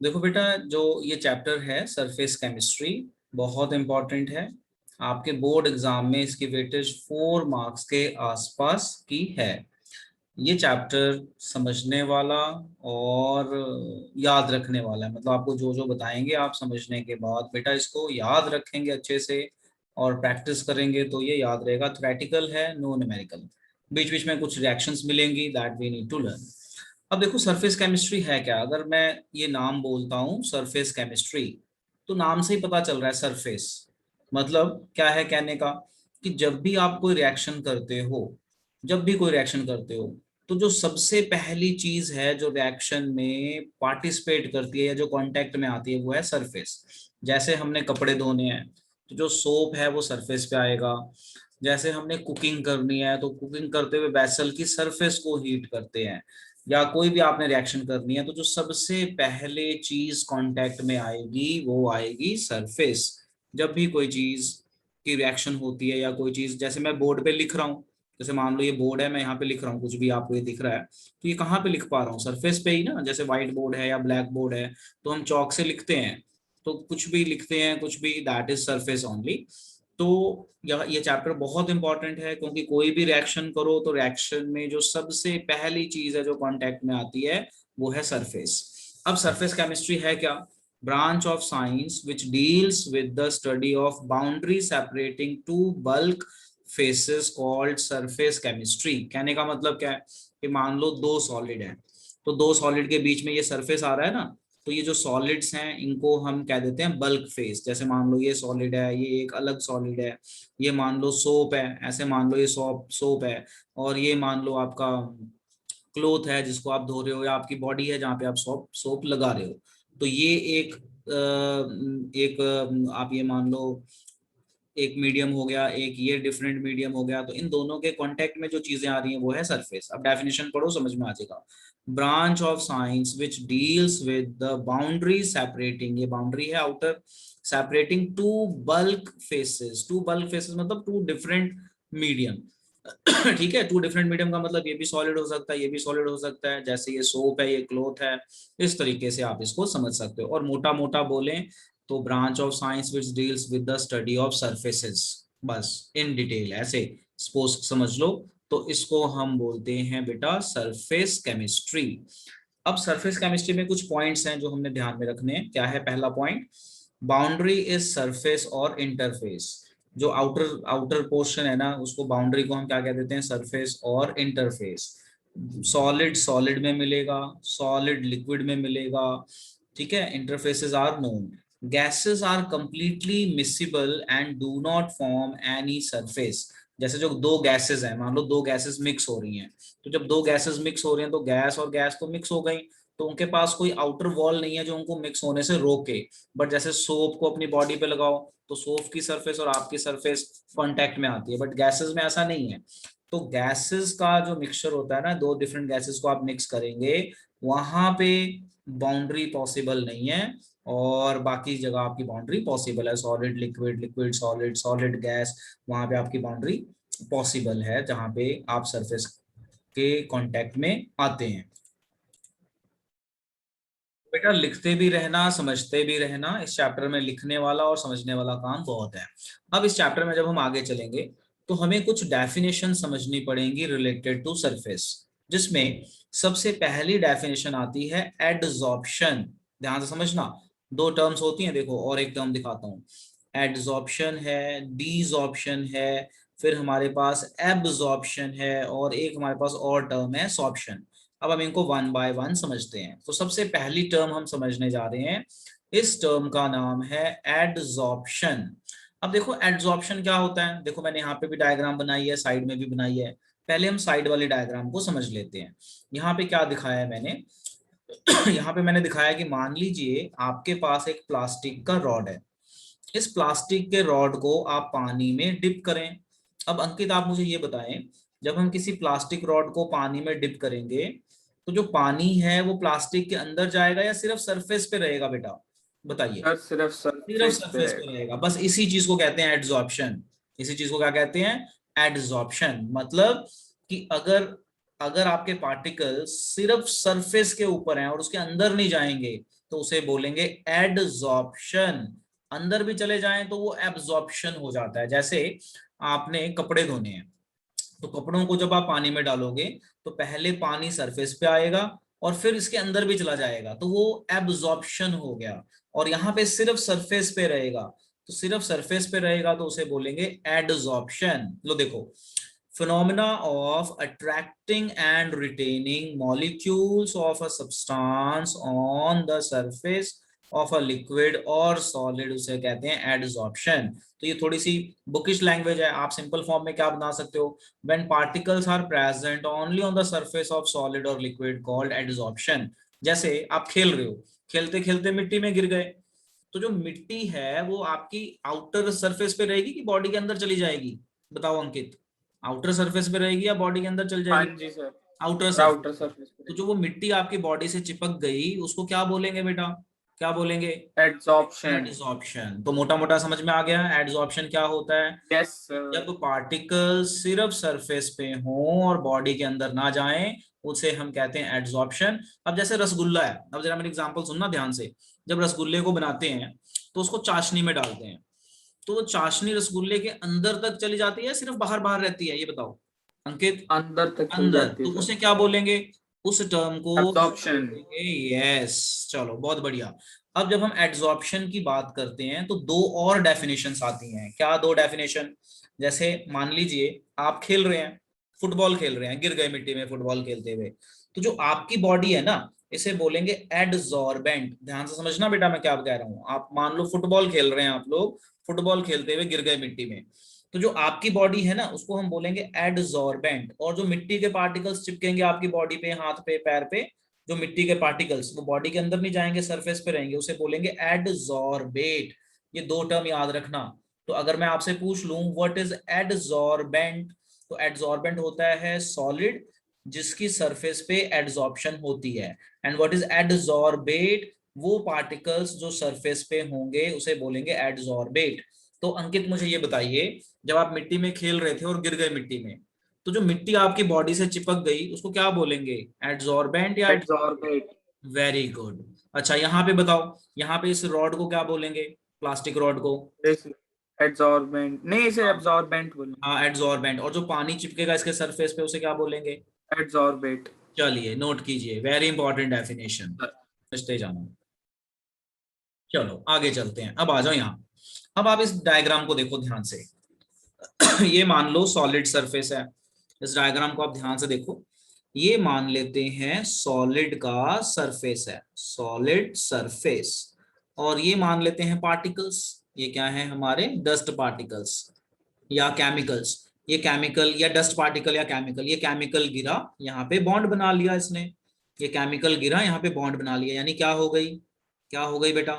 देखो बेटा, जो ये चैप्टर है सरफेस केमिस्ट्री, बहुत इंपॉर्टेंट है। आपके बोर्ड एग्जाम में इसकी वेटेज 4 मार्क्स के आसपास की है। ये चैप्टर समझने वाला और याद रखने वाला है। मतलब आपको जो जो बताएंगे आप समझने के बाद बेटा इसको याद रखेंगे अच्छे से और प्रैक्टिस करेंगे तो ये याद रहेगा। थ्योरेटिकल है, नो न्यूमेरिकल। बीच बीच में कुछ रिएक्शंस मिलेंगी, that we need to learn. अब देखो सरफेस केमिस्ट्री है क्या। अगर मैं ये नाम बोलता हूँ सरफेस केमिस्ट्री, तो नाम से ही पता चल रहा है सरफेस मतलब क्या है कहने का, कि जब भी आप कोई रिएक्शन करते हो, जब भी कोई रिएक्शन करते हो, तो जो सबसे पहली चीज है जो रिएक्शन में पार्टिसिपेट करती है या जो कांटेक्ट में आती है वो है सरफेस। जैसे हमने कपड़े धोने हैं तो जो सोप है वो सरफेस पे आएगा। जैसे हमने कुकिंग करनी है तो कुकिंग करते हुए वेसल की सरफेस को हीट करते हैं। या कोई भी आपने रिएक्शन करनी है तो जो सबसे पहले चीज कांटेक्ट में आएगी वो आएगी सरफेस। जब भी कोई चीज की रिएक्शन होती है या कोई चीज, जैसे मैं बोर्ड पे लिख रहा हूँ, जैसे मान लो ये बोर्ड है, मैं यहाँ पे लिख रहा हूँ, कुछ भी आपको ये दिख रहा है, तो ये कहाँ पे लिख पा रहा हूँ, सरफेस पे ही ना। जैसे व्हाइट बोर्ड है या ब्लैक बोर्ड है तो हम चौक से लिखते हैं, तो कुछ भी लिखते हैं, कुछ भी, दैट इज सरफेस ओनली। तो ये चैप्टर बहुत इंपॉर्टेंट है क्योंकि कोई भी रिएक्शन करो तो रिएक्शन में जो सबसे पहली चीज है जो कांटेक्ट में आती है वो है सरफेस। अब सरफेस केमिस्ट्री है क्या? Branch of science which deals with the study of boundary separating two bulk phases called surface chemistry. कहने का मतलब क्या है कि मान लो दो सॉलिड है, तो दो सॉलिड के बीच में ये सरफेस आ रहा है ना, तो ये जो सॉलिड्स हैं इनको हम कह देते हैं बल्क फेस। जैसे मान लो ये सॉलिड है, ये एक अलग सॉलिड है, ये मान लो सोप है, ऐसे मान लो ये सोप है, और ये मान लो आपका क्लोथ है जिसको आप धो रहे हो, या आपकी बॉडी है जहाँ पे आप सोप सोप लगा रहे हो। तो ये एक आप ये मान लो एक मीडियम हो गया, एक ये डिफरेंट मीडियम हो गया, तो इन दोनों के कांटेक्ट में जो चीजें आ रही हैं वो है सरफेस। अब डेफिनेशन पढ़ो, समझ में आ जाएगा। Branch of science which deals with the boundary separating, ये बाउंड्री है outer, separating two bulk phases. Two bulk phases मतलब टू डिफरेंट मीडियम। ठीक है, टू डिफरेंट मीडियम का मतलब ये भी सॉलिड हो सकता है, ये भी सॉलिड हो सकता है। जैसे ये सोप है, ये क्लोथ है, इस तरीके से आप इसको समझ सकते हो। और मोटा मोटा बोलें तो branch of science which deals with the study of surfaces, बस इन डिटेल ऐसे सपोज समझ लो। तो इसको हम बोलते हैं बेटा सरफेस केमिस्ट्री। अब सरफेस केमिस्ट्री में कुछ पॉइंट्स हैं जो हमने ध्यान में रखने हैं। क्या है पहला पॉइंट? बाउंड्री इज सरफेस और इंटरफेस। जो आउटर आउटर पोर्शन है ना उसको, बाउंड्री को हम क्या कह देते हैं? सरफेस और इंटरफेस। सॉलिड सॉलिड में मिलेगा, सॉलिड लिक्विड में मिलेगा। ठीक है, interfaces are known. Gases are completely miscible and do not form any surface. जैसे जो दो गैसेस हैं, मान लो दो गैसेस मिक्स हो रही हैं, तो जब दो गैसेस मिक्स हो रही हैं तो गैस और गैस तो मिक्स हो गई, तो उनके पास कोई आउटर वॉल नहीं है जो उनको मिक्स होने से रोके। बट जैसे सोप को अपनी बॉडी पे लगाओ तो सोप की सरफेस और आपकी सरफेस कांटेक्ट में आती है, बट गैसेस में ऐसा नहीं है। तो गैसेस का जो मिक्सचर होता है ना, दो डिफरेंट गैसेस को आप मिक्स करेंगे, वहां पे बाउंड्री पॉसिबल नहीं है। और बाकी जगह आपकी बाउंड्री पॉसिबल है। Solid liquid, liquid solid, solid gas, वहां पे आपकी बाउंड्री पॉसिबल है जहां पे आप सरफेस के कांटेक्ट में आते हैं। बेटा लिखते भी रहना, समझते भी रहना। इस चैप्टर में लिखने वाला और समझने वाला काम बहुत है। अब इस चैप्टर में जब हम आगे चलेंगे तो हमें कुछ डेफिनेशन समझनी पड़ेंगी रिलेटेड टू सरफेस, जिसमें सबसे पहली डेफिनेशन आती है एडजॉर्प्शन। ध्यान से समझना, दो टर्म्स होती हैं देखो, और एक टर्म दिखाता हूँ। एडजॉर्प्शन है, डीजॉर्प्शन है, फिर हमारे पास एब्जॉर्प्शन है, और एक हमारे पास और टर्म है सॉर्प्शन। अब हम इनको वन बाय वन समझते हैं। तो सबसे पहली टर्म हम समझने जा रहे हैं, इस टर्म का नाम है एडजॉर्प्शन। अब देखो एडजॉर्प्शन क्या होता है, देखो मैंने यहाँ पे भी डायग्राम बनाई है, साइड में भी बनाई है। पहले हम साइड वाली डायग्राम को समझ लेते हैं। यहाँ पे क्या दिखाया है मैंने? यहाँ पे मैंने दिखाया कि मान लीजिए आपके पास एक प्लास्टिक का रॉड है। इस प्लास्टिक के रॉड को आप पानी में डिप करें। अब अंकित आप मुझे ये बताएं, जब हम किसी प्लास्टिक रॉड को पानी में डिप करेंगे तो जो पानी है वो प्लास्टिक के अंदर जाएगा या सिर्फ सरफेस पे रहेगा बेटा? बताइए। सर सिर्फ सिर्फ सरफेस पे सरफेस पे रहेगा। रहेगा, बस इसी चीज को कहते हैं एडजॉर्प्शन। इसी चीज को क्या कहते हैं? एडजॉर्प्शन। मतलब कि अगर अगर आपके पार्टिकल सिर्फ सरफेस के ऊपर हैं और उसके अंदर नहीं जाएंगे तो उसे बोलेंगे एडजॉर्प्शन। अंदर भी चले जाएं तो वो एब्जॉर्प्शन हो जाता है। जैसे आपने कपड़े धोने हैं, तो कपड़ों को जब आप पानी में डालोगे तो पहले पानी सरफेस पे आएगा और फिर इसके अंदर भी चला जाएगा, तो वो एब्जॉर्प्शन हो गया। और यहाँ पे सिर्फ सरफेस पे रहेगा, तो सिर्फ सरफेस पे रहेगा तो उसे बोलेंगे एडजॉर्प्शन। लो देखो, phenomena of attracting and retaining molecules of a substance on the surface of a liquid or solid, उसे कहते हैं एडजॉर्प्शन। तो ये थोड़ी सी बुकिश लैंग्वेज है, आप सिंपल फॉर्म में क्या बना सकते हो, when particles are present only on the surface of solid or liquid called adsorption। जैसे आप खेल रहे हो, खेलते खेलते मिट्टी में गिर गए, तो जो मिट्टी है वो आपकी आउटर सरफेस पे रहेगी कि बॉडी के अंदर चली जाएगी, बताओ अंकित, आउटर सरफेस पे रहेगी या बॉडी के अंदर चल हाँ जाएगी? जी sir, outer surface. Outer surface तो पे। जो वो मिट्टी आपकी बॉडी से चिपक गई उसको क्या बोलेंगे बेटा, क्या बोलेंगे? एड्सॉर्प्शन। एडजॉर्प्शन। तो मोटा मोटा समझ में आ गया एडजॉर्प्शन क्या होता है? Yes sir. जब पार्टिकल सिर्फ सरफेस पे हों और बॉडी के अंदर ना जाएं, उसे हम कहते हैं एडजॉर्प्शन। अब जैसे रसगुल्ला है, अब जरा मेरी एग्जांपल सुनना ध्यान से। जब रसगुल्ले को बनाते हैं तो उसको चाशनी में डालते हैं, तो वो चाशनी रसगुल्ले के अंदर तक चली जाती है, सिर्फ बाहर बाहर रहती है, ये बताओ अंकित? अंदर तक चल अंदर। जाती है तो सर। उसे क्या बोलेंगे, उस टर्म को एब्सॉर्प्शन। बोलेंगे, यस, चलो बहुत बढ़िया। अब जब हम एड्सॉर्प्शन की बात करते हैं तो दो और डेफिनेशंस आती हैं। क्या दो डेफिनेशन? जैसे मान लीजिए आप खेल रहे हैं, फुटबॉल खेल रहे हैं, गिर गए मिट्टी में फुटबॉल खेलते हुए, तो जो आपकी बॉडी है ना, इसे बोलेंगे एडजॉर्बेंट। ध्यान से समझना बेटा मैं क्या कह रहा हूं। आप मान लो फुटबॉल खेल रहे हैं, आप लोग फुटबॉल खेलते हुए गिर गए मिट्टी में, तो जो आपकी बॉडी है ना उसको हम बोलेंगे एडजॉर्बेंट। और जो मिट्टी के पार्टिकल्स चिपकेंगे आपकी बॉडी पे, हाथ पे, पैर पे, जो मिट्टी के पार्टिकल्स वो बॉडी के अंदर नहीं जाएंगे, सरफेस पे रहेंगे, उसे बोलेंगे एडजॉर्बेट। ये दो टर्म याद रखना। तो अगर मैं आपसे पूछ लूं व्हाट इज एडजॉर्बेंट, तो एडजॉर्बेंट होता है सॉलिड जिसकी सरफेस पे एडजॉर्प्शन होती है। एंड व्हाट इज एडजॉर्बेट, वो पार्टिकल्स जो सरफेस पे होंगे उसे बोलेंगे एडजॉर्बेट। तो अंकित मुझे ये बताइए, जब आप मिट्टी में खेल रहे थे और गिर गए मिट्टी में, तो जो मिट्टी आपकी बॉडी से चिपक गई उसको क्या बोलेंगे, एडजॉर्बेंट या एडजॉर्बेट? एड्सॉर्बेट। Very good. अच्छा यहाँ पे बताओ, यहाँ पे इस रॉड को क्या बोलेंगे, प्लास्टिक रॉड को? एड्सॉर्बेंट नहीं, इसे हाँ, एब्सॉर्बेंट बोलेंगे। हाँ एडजॉर्बेंट। और जो पानी चिपकेगा इसके सरफेस पे उसे क्या बोलेंगे? एड्सॉर्बेट। चलिए नोट कीजिए, वेरी इंपॉर्टेंट डेफिनेशन, समझते जाना। चलो आगे चलते हैं, अब आ जाओ यहाँ। अब आप इस डायग्राम को देखो ध्यान से। ये मान लो सॉलिड सरफेस है, इस डायग्राम को आप ध्यान से देखो। ये मान लेते हैं सॉलिड का सरफेस है, सॉलिड सरफेस। और ये मान लेते हैं पार्टिकल्स, ये क्या है हमारे डस्ट पार्टिकल्स या केमिकल्स। ये केमिकल या डस्ट पार्टिकल या केमिकल, ये केमिकल गिरा यहाँ पे बॉन्ड बना लिया इसने, ये केमिकल गिरा यहाँ पे बॉन्ड बना लिया, यानी क्या हो गई, क्या हो गई बेटा,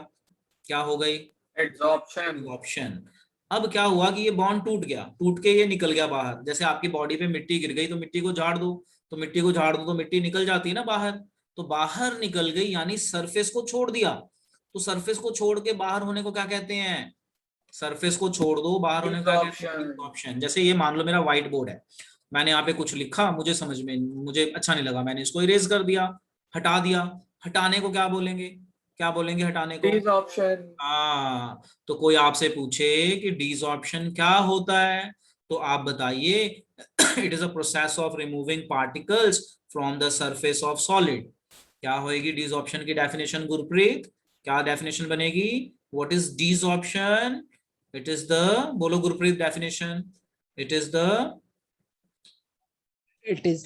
क्या हो गई? एड्सॉर्प्शन। ऑप्शन। अब क्या हुआ कि ये बॉन्ड टूट गया, टूट के ये निकल गया बाहर। जैसे आपकी बॉडी पे मिट्टी गिर गई तो मिट्टी को झाड़ दो, तो मिट्टी को झाड़ दो तो मिट्टी निकल जाती है ना बाहर, तो बाहर निकल गई, यानी सरफेस को छोड़ दिया। तो सरफेस को छोड़ के बाहर होने को क्या कहते हैं, सरफेस को छोड़ दो बाहर होने को क्या कहते हैं, डिसऑप्शन। ऑप्शन। जैसे ये मान लो मेरा व्हाइट बोर्ड है, मैंने यहाँ पे कुछ लिखा, मुझे समझ में, मुझे अच्छा नहीं लगा, मैंने इसको इरेज कर दिया, हटा दिया। हटाने को क्या बोलेंगे, क्या बोलेंगे हटाने को? डिसऑप्शन। हाँ। तो कोई आपसे पूछे कि डिसऑर्प्शन क्या होता है, तो आप बताइए it is a process of removing particles from the surface of solid. क्या होएगी डिसऑर्प्शन की डेफिनेशन गुरप्रीत, क्या डेफिनेशन बनेगी? What is desorption? It is the, बोलो Gurpreet definition, it is the It is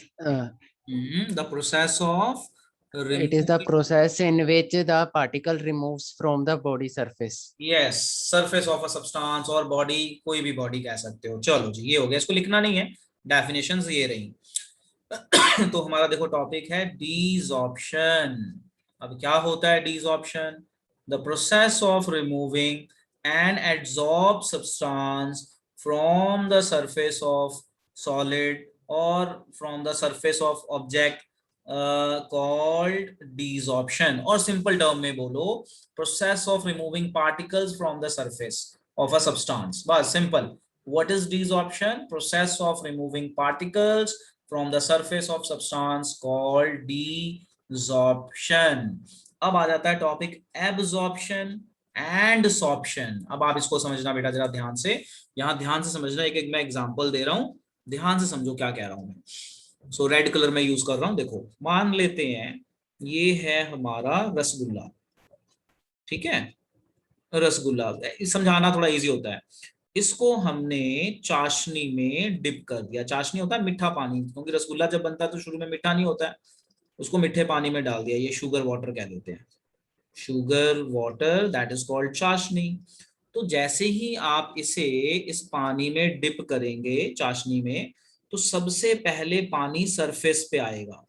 the process of it is the process in which the particle removes from the body surface. Yes, surface of a substance और body, कोई भी body कह सकते हो। चलो जी ये हो गया, इसको लिखना नहीं है, डेफिनेशंस ये रही। तो हमारा देखो टॉपिक है डिसऑर्प्शन। अब क्या होता है desorption? The process of removing an adsorbed substance from the surface of solid और from the surface of object called desorption. और सिंपल टर्म में बोलो, process of removing particles from the surface of a substance, बस simple. What is desorption? Process of removing particles from the surface of substance called absorption. अब आ जाता है topic absorption and sorption. अब आप इसको समझना बेटा जरा ध्यान से, यहाँ ध्यान से समझना, एक एक मैं एग्जांपल दे रहा हूं, ध्यान से समझो क्या कह रहा हूं मैं। सो रेड कलर में यूज कर रहा हूं, देखो मान लेते हैं ये है हमारा रसगुल्ला, ठीक है, रसगुल्ला समझाना थोड़ा इजी होता है। इसको हमने चाशनी में डिप कर दिया, चाशनी होता है मीठा पानी, क्योंकि रसगुल्ला जब बनता है तो शुरू में मीठा नहीं होता है, उसको मीठे पानी में डाल दिया, ये शुगर वाटर कह देते हैं, sugar water, that is called चाशनी। तो जैसे ही आप इसे इस पानी में डिप करेंगे चाशनी में, तो सबसे पहले पानी सरफेस पे आएगा,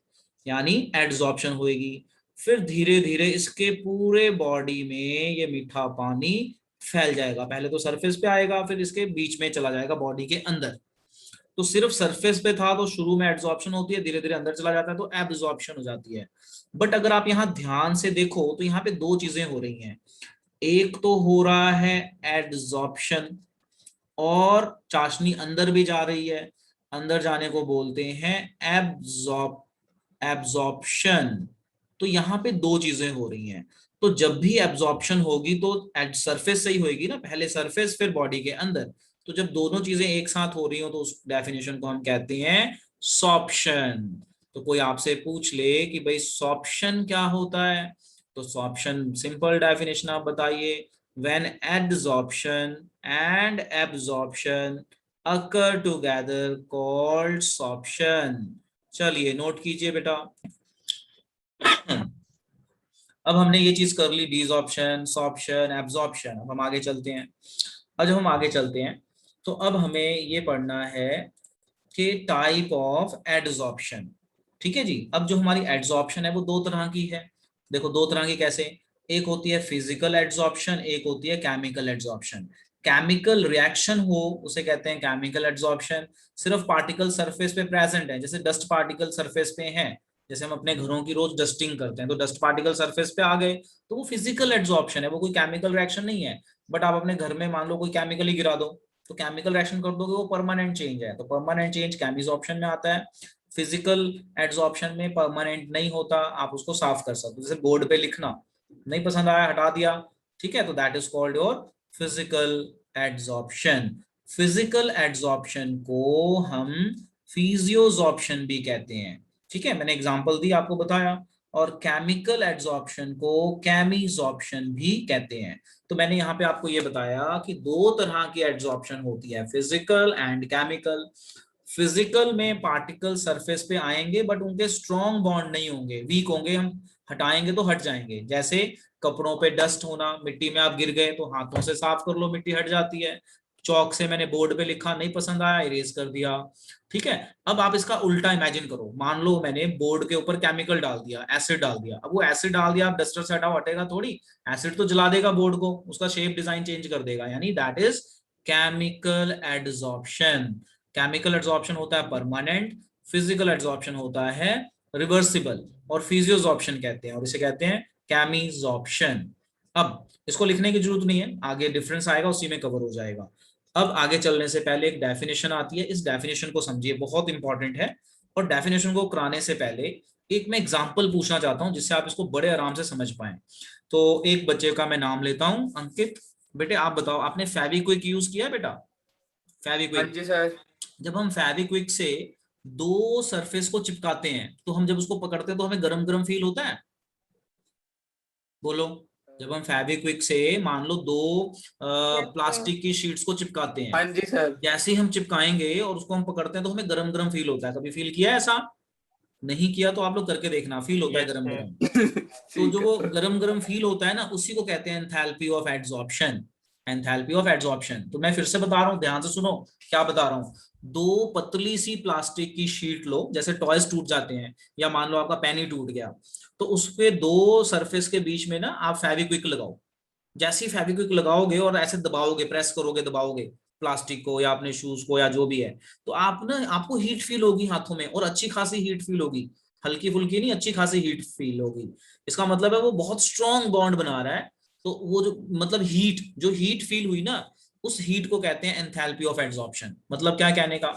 यानी एड्सॉर्प्शन होगी। फिर धीरे धीरे इसके पूरे बॉडी में ये मीठा पानी फैल जाएगा, पहले तो सरफेस पे आएगा, फिर इसके बीच में चला जाएगा बॉडी के अंदर। तो सिर्फ सरफेस पे था तो शुरू में एड्सॉर्प्शन होती है, धीरे धीरे अंदर चला जाता है तो एब्जॉर्प्शन हो जाती है। बट अगर आप यहाँ ध्यान से देखो तो यहाँ पे दो चीजें हो रही हैं, एक तो हो रहा है एड्सॉर्प्शन और चाशनी अंदर भी जा रही है, अंदर जाने को बोलते हैं एब्जॉर्प्शन। तो यहाँ पे दो चीजें हो रही हैं, तो जब भी एब्जॉर्प्शन होगी तो सरफेस से ही होगी ना, पहले सरफेस फिर बॉडी के अंदर। तो जब दोनों चीजें एक साथ हो रही हो तो उस डेफिनेशन को हम कहते हैं सॉर्प्शन। तो कोई आपसे पूछ ले कि भाई सॉर्प्शन क्या होता है, तो सॉर्प्शन सिंपल डेफिनेशन आप बताइए, when adsorption and absorption occur together called sorption। चलिए नोट कीजिए बेटा। अब हमने ये चीज कर ली, डिसॉर्प्शन, सॉर्प्शन, एब्जॉर्प्शन। अब हम आगे चलते हैं, अब जब हम आगे चलते हैं तो अब हमें ये पढ़ना है कि टाइप ऑफ एडसॉर्प्शन। ठीक है जी। अब जो हमारी एडसॉर्प्शन है वो दो तरह की है, देखो दो तरह की कैसे, एक होती है फिजिकल एडसॉर्प्शन, एक होती है केमिकल एडसॉर्प्शन। केमिकल रिएक्शन हो उसे कहते हैं केमिकल एडसॉर्प्शन, सिर्फ पार्टिकल सरफेस पे प्रेजेंट है, जैसे डस्ट पार्टिकल सरफेस पे हैं, जैसे हम अपने घरों की रोज डस्टिंग करते हैं तो डस्ट पार्टिकल सरफेस पे आ गए, तो वो फिजिकल एडसॉर्प्शन है, वो कोई केमिकल रिएक्शन नहीं है। बट आप अपने घर में मान लो कोई केमिकल ही गिरा दो तो केमिकल रिएक्शन कर दोगे, वो परमानेंट चेंज है, तो परमानेंट चेंज केमिसॉर्प्शन में आता है। फिजिकल एडसॉर्प्शन में परमानेंट नहीं होता, आप उसको साफ कर सकते हो, जैसे बोर्ड पे लिखना नहीं पसंद आया हटा दिया, ठीक है, तो that is called your physical adsorption. Physical adsorption को हम फिजियोसॉर्प्शन भी कहते हैं, ठीक है, मैंने एग्जांपल दी आपको बताया। और केमिकल एडसॉर्प्शन को केमिसॉर्प्शन भी कहते हैं। तो मैंने यहाँ पे आपको ये बताया कि दो तरह की एडसॉर्प्शन होती है, फिजिकल एंड केमिकल। फिजिकल में पार्टिकल सरफेस पे आएंगे बट उनके स्ट्रॉन्ग बॉन्ड नहीं होंगे, वीक होंगे, हम हटाएंगे तो हट जाएंगे, जैसे कपड़ों पे डस्ट होना, मिट्टी में आप गिर गए तो हाथों से साफ कर लो, मिट्टी हट जाती है। चौक से मैंने बोर्ड पे लिखा, नहीं पसंद आया, इरेज कर दिया, ठीक है। अब आप इसका उल्टा इमेजिन करो, मान लो मैंने बोर्ड के ऊपर केमिकल डाल दिया, एसिड डाल दिया, अब वो एसिड डाल दिया, आप डस्टर से हटाओ, हटेगा थोड़ी, एसिड तो जला देगा बोर्ड को, उसका शेप डिजाइन चेंज कर देगा, यानी that is chemical adsorption. Chemical adsorption होता है परमानेंट, फिजिकल एडसॉर्प्शन होता है रिवर्सिबल, और फिजियोसॉर्प्शन कहते हैं, और इसे कहते हैं केमिसॉर्प्शन। अब इसको लिखने की जरूरत नहीं है, आगे डिफरेंस आएगा उसी में कवर हो जाएगा। अब आगे चलने से पहले एक डेफिनेशन आती है, इस डेफिनेशन को समझिए, बहुत इंपॉर्टेंट है। और डेफिनेशन को कराने से पहले एक मैं एग्जांपल पूछना चाहता हूं जिससे आप इसको बड़े आराम से समझ पाए। तो एक बच्चे का मैं नाम लेता हूं, अंकित। बेटे आप बताओ, आपने फेविक्विक यूज किया है बेटा? हाँ फेविक्विक, जी सर। जब हम फेविक्विक से दो सरफेस को चिपकाते हैं तो हम जब उसको पकड़ते हैं तो हमें गरम गरम फील होता है, बोलो। जब हम फेविक्विक से मान लो दो प्लास्टिक की शीट्स को चिपकाते हैं, हाँ जी सर। जैसे ही हम चिपकाएंगे और उसको हम पकड़ते हैं तो हमें गरम गरम फील होता है, कभी फील किया है ऐसा? नहीं किया तो आप लोग करके देखना, फील होता है यस गरम सर। गरम। तो जो ठीक है वो सर। गरम गरम फील होता है ना, उसी को कहते हैं enthalpy of adsorption. Enthalpy of adsorption, तो मैं फिर से बता रहा हूँ, ध्यान से सुनो क्या बता रहा हूँ। दो पतली सी प्लास्टिक की शीट लो, जैसे टॉयज टूट जाते हैं, या मान लो आपका पेन ही टूट गया, तो उस पे दो सरफेस के बीच में ना आप फेविक्विक लगाओ। जैसे ही फेविक्विक लगाओगे और ऐसे दबाओगे, प्रेस करोगे, दबाओगे प्लास्टिक को या अपने शूज को या जो भी है, तो आप ना, आपको हीट फील होगी हाथों में, और अच्छी खासी हीट फील होगी, हल्की फुल्की नहीं, अच्छी खासी हीट फील होगी। इसका मतलब है वो बहुत स्ट्रॉन्ग बॉन्ड बना रहा है। तो वो जो मतलब हीट, जो हीट फील हुई ना, उस हीट को कहते हैं एंथैल्पी ऑफ एडसॉर्प्शन। मतलब क्या कहने का,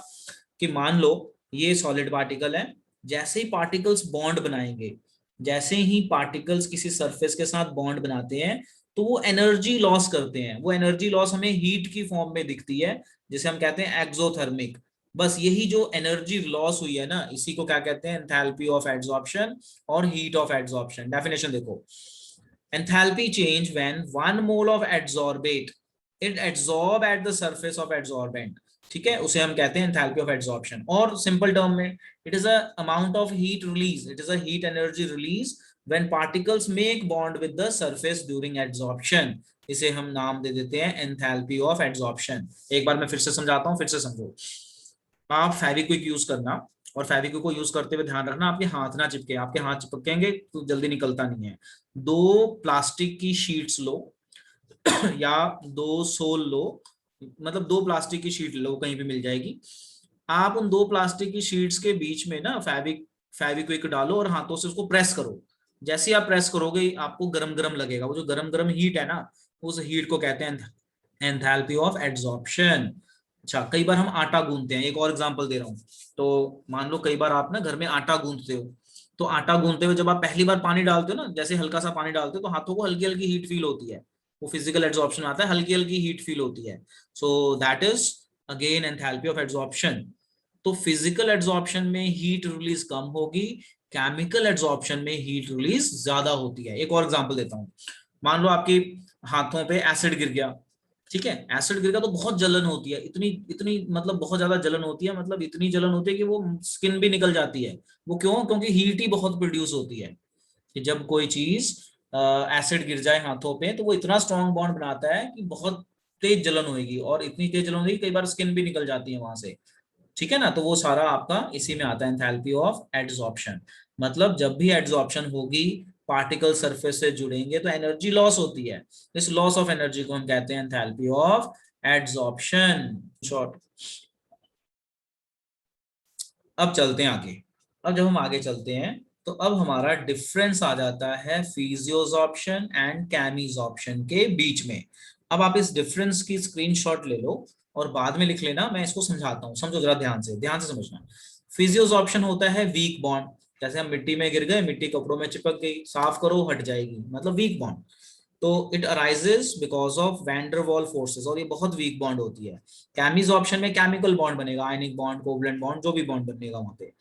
कि मान लो ये सॉलिड पार्टिकल है, जैसे ही पार्टिकल्स बॉन्ड बनाएंगे, जैसे ही पार्टिकल्स किसी सरफेस के साथ बॉन्ड बनाते हैं तो वो एनर्जी लॉस करते हैं। वो एनर्जी लॉस हमें हीट की फॉर्म में दिखती है, जिसे हम कहते हैं एक्सोथर्मिक। बस यही जो एनर्जी लॉस हुई है ना, इसी को क्या कहते हैं, एंथैल्पी ऑफ एड्सॉर्प्शन और हीट ऑफ एड्सॉर्प्शन। डेफिनेशन देखो, enthalpy change when 1 mole of adsorbate it adsorb at the surface of adsorbent, ठीक है, उसे हम कहते हैं enthalpy of adsorption। और सिंपल टर्म में it is a amount of heat release, it is a heat energy release when particles make bond with the surface during adsorption। इसे हम नाम दे देते हैं enthalpy of adsorption। एक बार मैं फिर से समझाता हूं, फिर से समझो। आप फेविक्विक यूज करना, और फेविक्विक को यूज करते हुए ध्यान रखना आपके हाथ ना चिपके, आपके हाथ चिपकेंगे तो जल्दी निकलता नहीं है। 2 प्लास्टिक की शीट्स लो या 2 सोल लो, मतलब 2 प्लास्टिक की शीट लो, कहीं भी मिल जाएगी। आप उन 2 प्लास्टिक की शीट्स के बीच में ना फेविक्विक डालो और हाथों से उसको प्रेस करो। जैसे ही आप प्रेस करोगे आपको गरम गरम लगेगा, वो जो गरम गरम हीट है ना, उस हीट को कहते हैं एंथैल्पी ऑफ एड्सॉर्प्शन। अच्छा, कई बार हम आटा गूंथते हैं, एक और एग्जांपल दे रहा हूँ। तो मान लो कई बार आप ना घर में आटा गूंथते हो, तो आटा गूंथते हुए जब आप पहली बार पानी डालते हो ना, जैसे हल्का सा पानी डालते हो तो हाथों को हल्की हल्की हीट फील होती है, वो फिजिकल एड्सॉर्प्शन आता है, हल्की हल्की हीट फील होती है। So that is again enthalpy of adsorption. तो फिजिकल एड्सॉर्प्शन में हीट रिलीज कम होगी, केमिकल एड्सॉर्प्शन में हीट रिलीज ज्यादा होती है। एक और एग्जांपल देता हूँ। मान लो आपके हाथों पे एसिड गिर गया, ठीक है, एसिड गिर गया तो बहुत जलन होती है, इतनी इतनी मतलब बहुत ज्यादा जलन होती है, मतलब इतनी जलन होती है कि वो स्किन भी निकल जाती है। वो क्यों? क्योंकि हीट ही बहुत प्रोड्यूस होती है। कि जब कोई चीज एसिड गिर जाए हाथों पे तो वो इतना स्ट्रॉन्ग बॉन्ड बनाता है कि बहुत तेज जलन होगी, और इतनी तेज जलन होगी कई बार स्किन भी निकल जाती है वहां से, ठीक है ना। तो वो सारा आपका इसी में आता है, एंथैल्पी ऑफ एड्सॉर्प्शन। मतलब जब भी एड्सॉर्प्शन होगी, पार्टिकल सरफेस से जुड़ेंगे तो एनर्जी लॉस होती है। इस लॉस ऑफ एनर्जी को हम कहते हैं एंथैल्पी ऑफ एड्सॉर्प्शन। शॉर्ट। अब चलते हैं आगे। अब जब हम आगे चलते हैं तो अब हमारा डिफरेंस आ जाता है फिजियोसॉर्प्शन एंड केमिसॉर्प्शन के बीच में। अब आप इस डिफरेंस की स्क्रीनशॉट ले लो और बाद में लिख लेना, मैं इसको समझाता हूँ, समझो जरा ध्यान से समझना। फिजियोसॉर्प्शन होता है वीक बॉन्ड, जैसे हम मिट्टी में गिर गए, मिट्टी कपड़ों में चिपक गई, साफ करो हट जाएगी, मतलब वीक बॉन्ड। तो it arises because of van der Waals forces, और ये बहुत वीक बॉन्ड होती है। केमिसॉर्प्शन में केमिकल बॉन्ड बनेगा, आयनिक बॉन्ड, कोवलेंट बॉन्ड, जो भी बॉन्ड बनेगा वहां पे।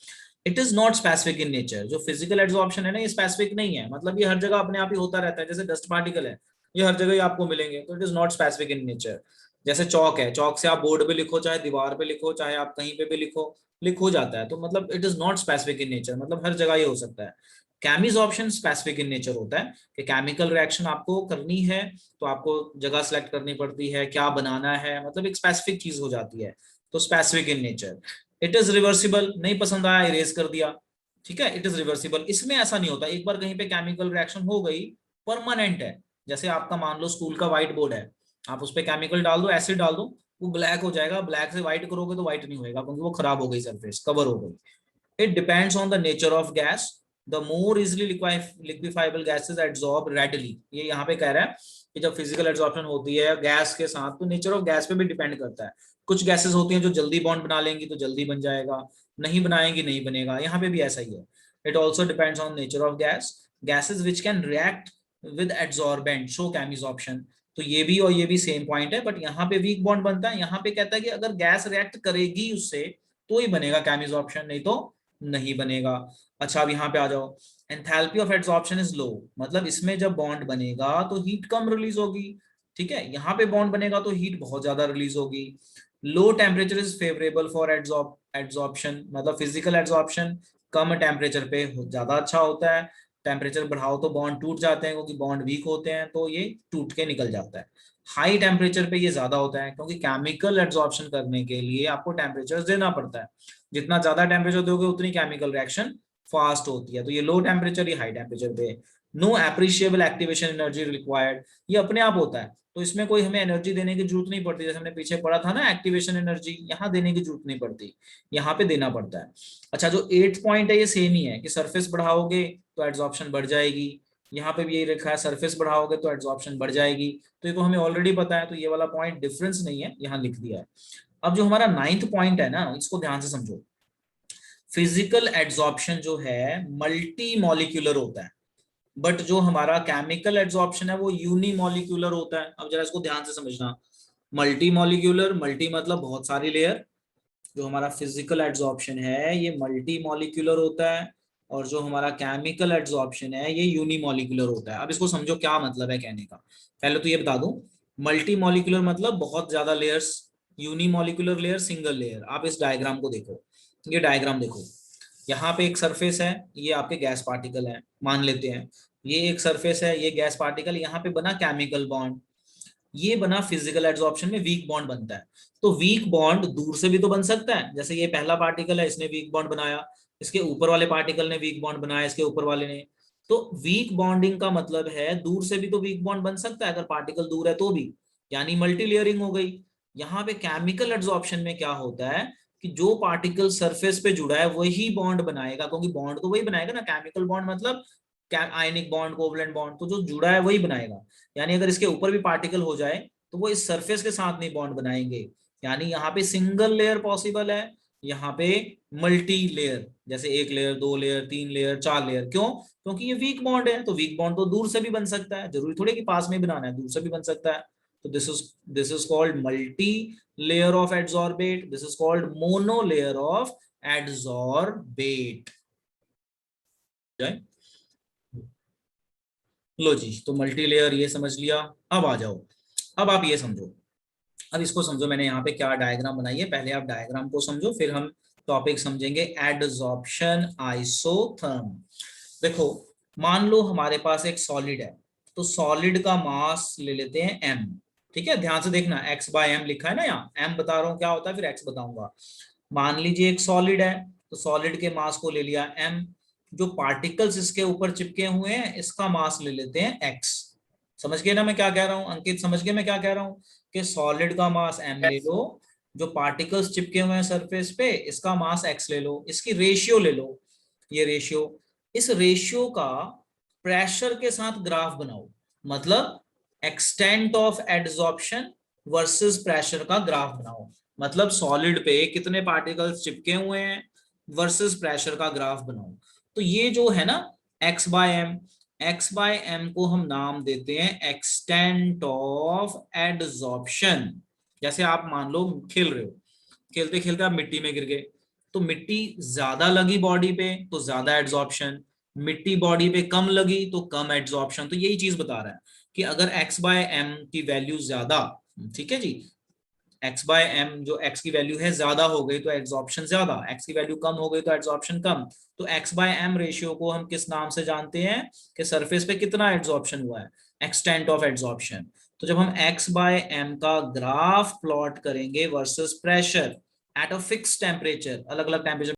It is not specific in nature. जो फिजिकल एड्सॉर्प्शन है ना, ये स्पेसिफिक नहीं है, मतलब ये हर जगह अपने आप ही होता रहता है, जैसे डस्ट पार्टिकल है, ये हर जगह ही आपको मिलेंगे, तो it is not specific in nature. जैसे चौक है, चौक से आप बोर्ड पे लिखो, चाहे दीवार पे लिखो, चाहे आप कहीं पे भी लिखो, लिख हो जाता है। तो मतलब it is not specific in nature, मतलब हर जगह ये हो सकता है। केमिसॉर्प्शन स्पेसिफिक इन नेचर होता है कि केमिकल रिएक्शन आपको करनी है तो आपको जगह सेलेक्ट करनी पड़ती है, क्या बनाना है, मतलब एक स्पेसिफिक चीज हो जाती है, तो specific in nature. It is reversible, नहीं पसंद आया इरेज कर दिया, ठीक है, इट इज रिवर्सिबल। इसमें ऐसा नहीं होता, एक बार कहीं पे केमिकल रिएक्शन हो गई, परमानेंट है। जैसे आपका मान लो स्कूल का व्हाइट बोर्ड है, आप उस पर केमिकल डाल दो, एसिड डाल दो, वो ब्लैक हो जाएगा, ब्लैक से व्हाइट करोगे तो व्हाइट नहीं होगा, क्योंकि वो खराब हो गई, सरफेस कवर हो गई। It depends on the nature of gas, the more easily liquefiable gases absorb readily. ये यहाँ पे कह रहा है कि जब फिजिकल एब्सॉर्प्शन होती है गैस के साथ, तो नेचर ऑफ गैस पे भी डिपेंड करता है। कुछ गैसेस होती हैं जो जल्दी बॉन्ड बना लेंगी तो जल्दी बन जाएगा, नहीं बनाएंगी नहीं बनेगा, यहाँ पे भी ऐसा ही है। It also depends on nature of gas, gases which can react with adsorbent show chemisorption. तो ये भी और ये भी सेम पॉइंट है, बट यहाँ पे वीक बॉन्ड बनता है, यहाँ पे कहता है कि अगर गैस रिएक्ट करेगी उससे तो ही बनेगा केमिसॉर्प्शन, नहीं तो नहीं बनेगा। अच्छा, अब यहाँ पे आ जाओ। Enthalpy of adsorption is low, मतलब इसमें जब बॉन्ड बनेगा तो हीट कम रिलीज होगी, ठीक है। यहाँ पे बॉन्ड बनेगा तो हीट बहुत ज्यादा रिलीज होगी। Low temperature is favourable for adsorption, मतलब फिजिकल एड्सॉर्प्शन कम टेम्परेचर पे ज्यादा अच्छा होता है। टेम्परेचर बढ़ाओ तो बॉन्ड टूट जाते हैं, क्योंकि बॉन्ड वीक होते हैं तो ये टूट के निकल जाता है। हाई टेम्परेचर पे ये ज्यादा होता है, क्योंकि केमिकल एड्सॉर्प्शन करने के लिए आपको टेम्परेचर देना पड़ता है, जितना ज्यादा टेम्परेचर दोगे उतनी केमिकल रिएक्शन फास्ट होती है। तो ये लो टेम्परेचर, ये हाई टेम्परेचर पे। No appreciable activation energy required, ये अपने आप होता है, तो इसमें कोई हमें एनर्जी देने की जरूरत नहीं पड़ती। जैसे हमने पीछे पढ़ा था ना एक्टिवेशन एनर्जी, यहाँ देने की जरूरत नहीं पड़ती, यहाँ पे देना पड़ता है। अच्छा, जो 8th पॉइंट है ये सेम ही है कि सरफेस बढ़ाओगे तो एड्सॉर्प्शन बढ़ जाएगी, यहाँ पे भी यही रखा है, सरफेस बढ़ाओगे तो एड्सॉर्प्शन बढ़ जाएगी, तो ये तो हमें ऑलरेडी पता है, तो ये वाला पॉइंट डिफरेंस नहीं है, यहाँ लिख दिया है। अब जो हमारा 9th पॉइंट है ना, इसको ध्यान से समझो। फिजिकल एड्सॉर्प्शन जो है मल्टी मॉलिक्यूलर होता है, बट जो हमारा केमिकल एड्सॉर्प्शन है वो यूनिमॉलिक्यूलर होता है। अब जरा इसको ध्यान से समझना, मल्टी मॉलिक्यूलर, मल्टी मतलब बहुत सारी लेयर, जो हमारा फिजिकल एड्सॉर्प्शन है ये मल्टी मॉलिक्यूलर होता है, और जो हमारा केमिकल एड्सॉर्प्शन है ये यूनिमॉलिक्यूलर होता है। अब इसको समझो क्या मतलब है कहने का। पहले तो ये बता दूं, मल्टी मॉलिक्यूलर मतलब बहुत ज्यादा layers, unimolecular layer single layer. आप इस डायग्राम को देखो, ये डायग्राम देखो, यहाँ पे एक सरफेस है, ये आपके गैस पार्टिकल है मान लेते हैं, ये एक सरफेस है, ये गैस पार्टिकल, यहाँ पे बना केमिकल बॉन्ड, ये बना फिजिकल एड्सॉर्प्शन में वीक बॉन्ड बनता है। तो वीक बॉन्ड दूर से भी तो बन सकता है, जैसे ये पहला पार्टिकल है, इसने वीक बॉन्ड बनाया, इसके ऊपर वाले पार्टिकल ने वीक बॉन्ड बनाया, इसके ऊपर वाले ने। तो वीक बॉन्डिंग का मतलब है दूर से भी तो वीक बॉन्ड बन सकता है, अगर पार्टिकल दूर है तो भी, यानी मल्टी लेयरिंग हो गई। यहाँ पे केमिकल एड्सॉर्प्शन में क्या होता है कि जो पार्टिकल सरफेस पे जुड़ा है वही बॉन्ड बनाएगा, क्योंकि बॉन्ड तो वही बनाएगा ना, केमिकल बॉन्ड मतलब आयनिक बॉन्ड, कोवलेंट बॉन्ड, तो जो जुड़ा है वही बनाएगा। यानी अगर इसके ऊपर भी पार्टिकल हो जाए तो वो इस सरफेस के साथ नहीं बॉन्ड बनाएंगे। यानी यहाँ पे सिंगल लेयर पॉसिबल है, यहाँ पे मल्टी लेयर, जैसे एक लेयर, दो लेयर, तीन लेयर, चार लेयर। क्यों? क्योंकि ये वीक बॉन्ड है, तो वीक बॉन्ड तो दूर से भी बन सकता है, जरूरी थोड़ी कि पास में बनाना है, दूर से भी बन सकता है। तो this is called multi layer of adsorbate, this is called mono layer of adsorbate. लो जी, तो मल्टी लेयर ये समझ लिया। अब आ जाओ, अब आप ये समझो, अब इसको समझो मैंने यहाँ पे क्या डायग्राम बनाई है। पहले आप डायग्राम को समझो, फिर हम टॉपिक समझेंगे एडसॉर्प्शन आइसोथर्म। देखो, मान लो हमारे पास एक सॉलिड है, तो सॉलिड का मास ले लेते हैं m। ठीक है, ध्यान से देखना, x/m लिखा है ना, यहाँ m बता रहा हूँ क्या होता है, फिर x बताऊंगा। मान लीजिए एक सॉलिड है, तो सॉलिड के मास को ले लिया m, जो पार्टिकल्स इसके ऊपर चिपके हुए हैं इसका मास ले लेते हैं x। समझ गए ना मैं क्या कह रहा हूँ अंकित? समझ गए मैं क्या कह रहा हूँ कि सॉलिड का मास m ले लो, जो पार्टिकल्स चिपके हुए हैं सरफेस पे इसका मास x ले लो, इसकी रेशियो ले लो, ये रेशियो, इस रेशियो का प्रेशर के साथ ग्राफ बनाओ, मतलब extent of adsorption versus pressure का ग्राफ बनाओ, मतलब सॉलिड पे कितने पार्टिकल्स चिपके हुए हैं वर्सेस प्रेशर का ग्राफ बनाओ। तो ये जो है ना x/m, x/m को हम नाम देते हैं एक्सटेंट ऑफ एडसॉर्प्शन। जैसे आप मान लो खेल रहे हो, खेलते खेलते आप मिट्टी में गिर गए, तो मिट्टी ज्यादा लगी बॉडी पे तो ज्यादा एड्सॉर्प्शन, मिट्टी बॉडी पे कम लगी तो कम एड्सॉर्प्शन। तो यही चीज बता रहा है कि अगर x/m की वैल्यू ज्यादा, ठीक है जी, x/m जो x की वैल्यू है ज्यादा हो गई तो एड्सॉर्प्शन ज्यादा, x की वैल्यू कम हो गई तो एड्सॉर्प्शन कम। तो x/m रेशियो को हम किस नाम से जानते हैं कि सरफेस पे कितना एड्सॉर्प्शन हुआ है, एक्सटेंट ऑफ एड्सॉर्प्शन। तो जब हम x/m का ग्राफ प्लॉट करेंगे versus pressure at a fix temperature, अलग अलग टेम्परेचर